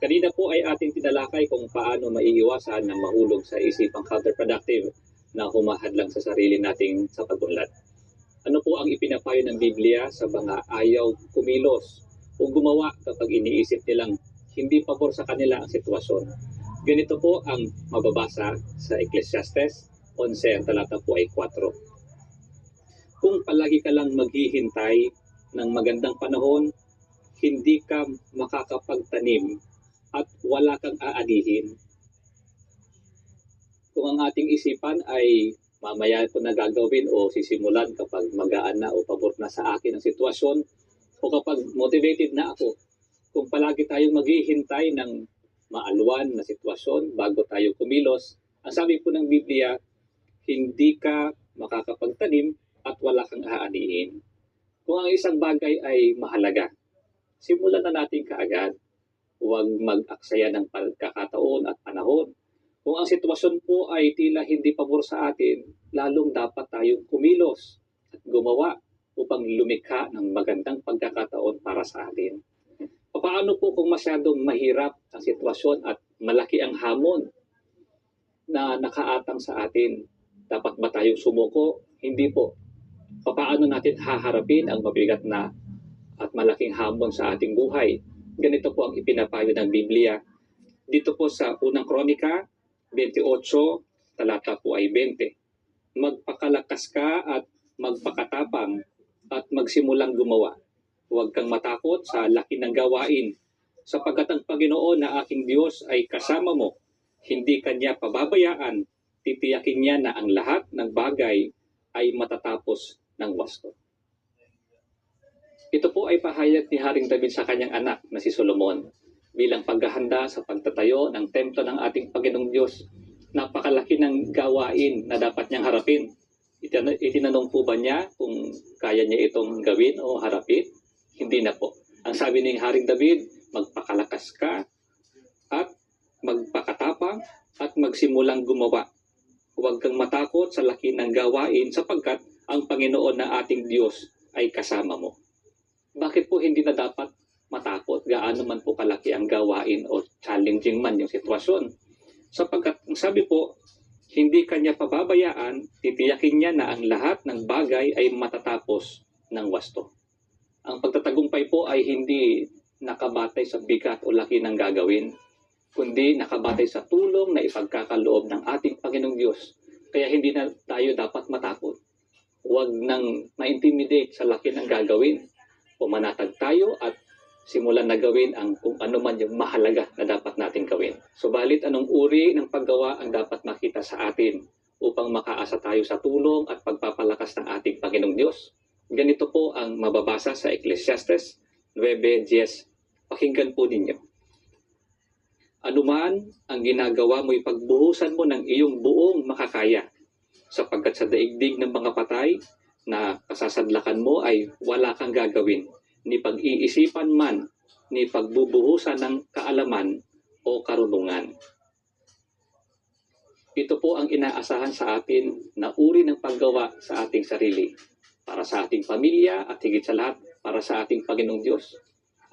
Kanina po ay ating tinalakay kung paano maiiwasan na mahulog sa isipang counterproductive na humahadlang sa sarili nating sa pag-unlad. Ano po ang ipinapayo ng Biblia sa mga ayaw kumilos o gumawa kapag iniisip nilang hindi pabor sa kanila ang sitwasyon? Ganito po ang mababasa sa Ecclesiastes 11, ang talata po ay 4. Kung palagi ka lang maghihintay ng magandang panahon, hindi ka makakapagtanim at wala kang aanihin. Kung ang ating isipan ay mamaya ko na gagawin o sisimulan kapag magaan na o pabor na sa akin ang sitwasyon o kapag motivated na ako, kung palagi tayong maghihintay ng maalwan na sitwasyon bago tayo kumilos, ang sabi po ng Biblia, hindi ka makakapagtanim at wala kang aanihin. Kung ang isang bagay ay mahalaga, simulan na natin kaagad. Huwag mag-aksaya ng pagkakataon at panahon. Kung ang sitwasyon po ay tila hindi pabor sa atin, lalong dapat tayong kumilos at gumawa upang lumikha ng magandang pagkakataon para sa atin. Paano po kung masyadong mahirap ang sitwasyon at malaki ang hamon na nakaatang sa atin? Dapat ba tayong sumuko? Hindi po. Paano natin haharapin ang mabigat na at malaking hamon sa ating buhay? Ganito po ang ipinapayo ng Biblia. Dito po sa unang Kronika 28, talata po ay 20. Magpakalakas ka at magpakatapang at magsimulang gumawa. Huwag kang matakot sa laki ng gawain, sapagkat ang Panginoon na aking Diyos ay kasama mo. Hindi kanya pababayaan, titiyakin niya na ang lahat ng bagay ay matatapos ng wasto. Ito po ay pahayag ni Haring David sa kanyang anak na si Solomon bilang paghahanda sa pagtatayo ng templo ng ating Panginoong Diyos. Napakalaki ng gawain na dapat niyang harapin. Itinanong po ba niya kung kaya niya itong gawin o harapin? Hindi na po. Ang sabi ni Haring David, magpakalakas ka at magpakatapang at magsimulang gumawa. Huwag kang matakot sa laki ng gawain sapagkat ang Panginoon na ating Diyos ay kasama mo. Bakit po hindi na dapat matakot gaano man po kalaki ang gawain o challenging man yung sitwasyon? Sapagkat ang sabi po, hindi kanya pababayaan, titiyakin niya na ang lahat ng bagay ay matatapos ng wasto. Ang pagtatagumpay po ay hindi nakabatay sa bigat o laki ng gagawin, kundi nakabatay sa tulong na ipagkakaloob ng ating Panginoong Diyos. Kaya hindi na tayo dapat matakot. Huwag nang ma-intimidate sa laki ng gagawin. Pumanatag tayo at simulan na gawin ang kung ano man yung mahalaga na dapat natin gawin. Subalit anong uri ng paggawa ang dapat makita sa atin upang makaasa tayo sa tulong at pagpapalakas ng ating Panginoong Diyos? Ganito po ang mababasa sa Ecclesiastes 9:10. Pakinggan po ninyo. Anuman ang ginagawa mo, ipagbuhusan mo ng iyong buong makakaya, sapagkat sa daigdig ng mga patay na kasasadlakan mo ay wala kang gagawin, ni pag-iisipan man, ni pagbubuhusan ng kaalaman o karunungan. Ito po ang inaasahan sa atin na uri ng paggawa sa ating sarili, para sa ating pamilya at higit sa lahat, para sa ating Panginoong Diyos.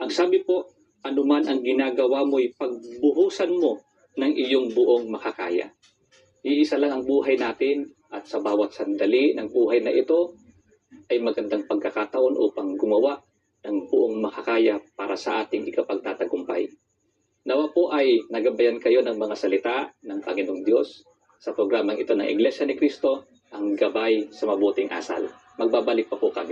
Ang sabi po, anuman ang ginagawa mo, ipagbuhusan mo ng iyong buong makakaya. Iisa lang ang buhay natin at sa bawat sandali ng buhay na ito ay magandang pagkakataon upang gumawa ng buong makakaya para sa ating ikapagtatagumpay. Nawa po ay nagabayan kayo ng mga salita ng Panginoong Diyos sa programang ito ng Iglesia ni Cristo, ang gabay sa mabuting asal. Magbabalik pa po kami.